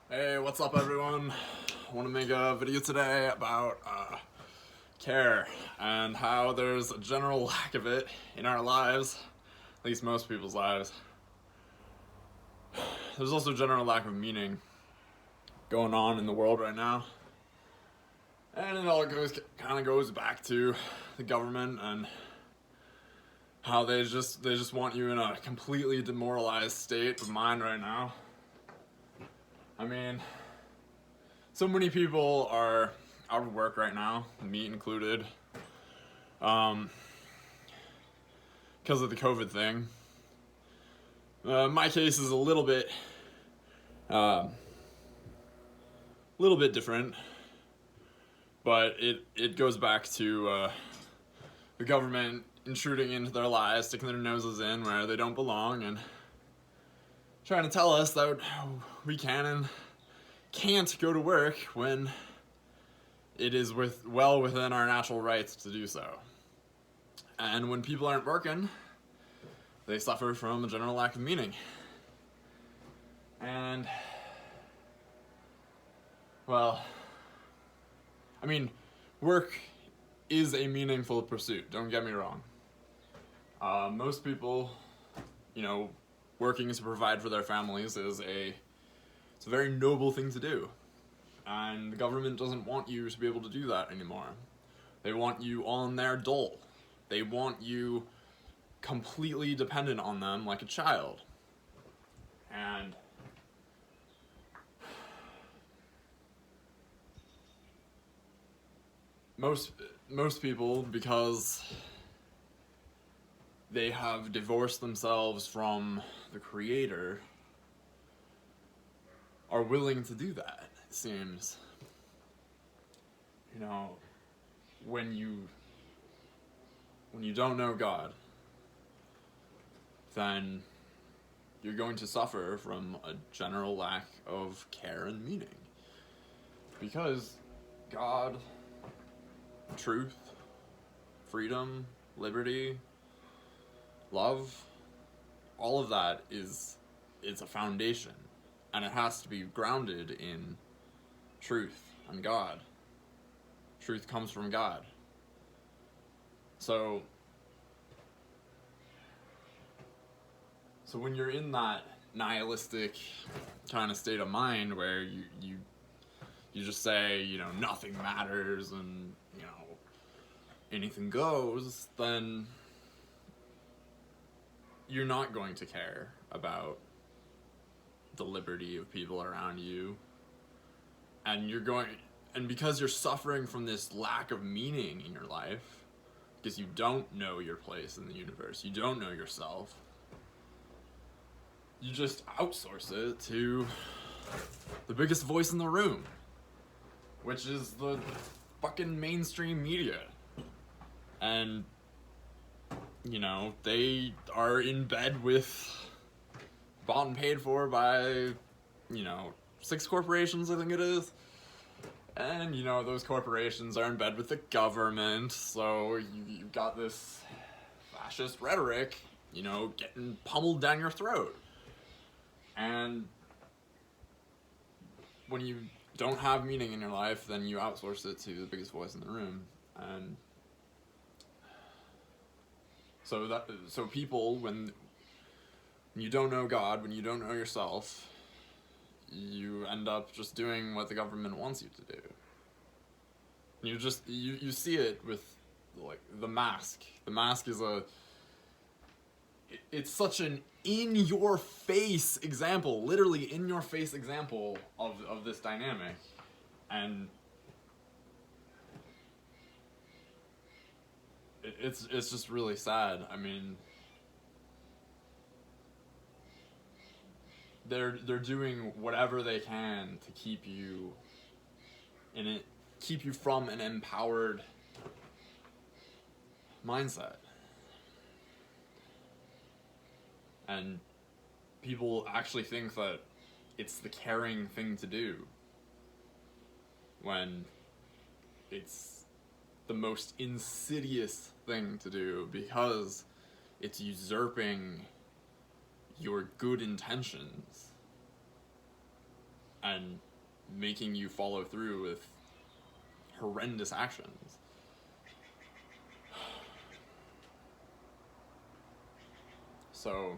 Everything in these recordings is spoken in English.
Hey, what's up everyone? I want to make a video today about care and how there's a general lack of it in our lives, at least most people's lives. There's also a general lack of meaning going on in the world right now. And it all kind of goes back to the government and how they just want you in a completely demoralized state of mind right now. I mean, so many people are out of work right now, me included, because of the COVID thing. My case is a little bit different, but it goes back to the government intruding into their lives, sticking their noses in where they don't belong, and trying to tell us that we can and can't go to work when it is well within our natural rights to do so. And when people aren't working, they suffer from a general lack of meaning. And, well, I mean, work is a meaningful pursuit, don't get me wrong. Most people, working to provide for their families it's a very noble thing to do. And the government doesn't want you to be able to do that anymore. They want you on their dole. They want you completely dependent on them like a child. And most people, because they have divorced themselves from the creator, are willing to do that, it seems. When you don't know God, then you're going to suffer from a general lack of care and meaning. Because God, truth, freedom, liberty, love, all of that is a foundation, and it has to be grounded in truth and God. Truth comes from God. So when you're in that nihilistic kind of state of mind where you just say, nothing matters and, anything goes, then you're not going to care about the liberty of people around you. And because you're suffering from this lack of meaning in your life, because you don't know your place in the universe, you don't know yourself, you just outsource it to the biggest voice in the room, which is the fucking mainstream media. And, they are in bed with, bought and paid for by, 6 corporations, I think it is. And, those corporations are in bed with the government, so you've got this fascist rhetoric, getting pummeled down your throat. And when you don't have meaning in your life, then you outsource it to the biggest voice in the room. And so people, when you don't know God, when you don't know yourself, you end up just doing what the government wants you to do. You see it with, like, the mask. The mask is it's such an in-your-face example, literally in-your-face example of this dynamic. And it's just really sad. I mean, they're doing whatever they can to keep you from an empowered mindset. And people actually think that it's the caring thing to do, when it's the most insidious thing to do, because it's usurping your good intentions and making you follow through with horrendous actions. So,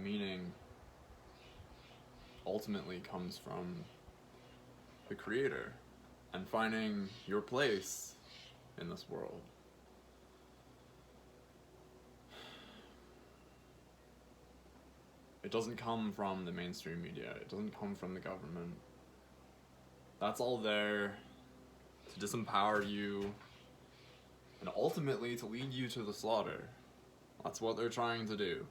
meaning ultimately comes from the creator and finding your place in this world. It doesn't come from the mainstream media. It doesn't come from the government. That's all there to disempower you and ultimately to lead you to the slaughter. That's what they're trying to do.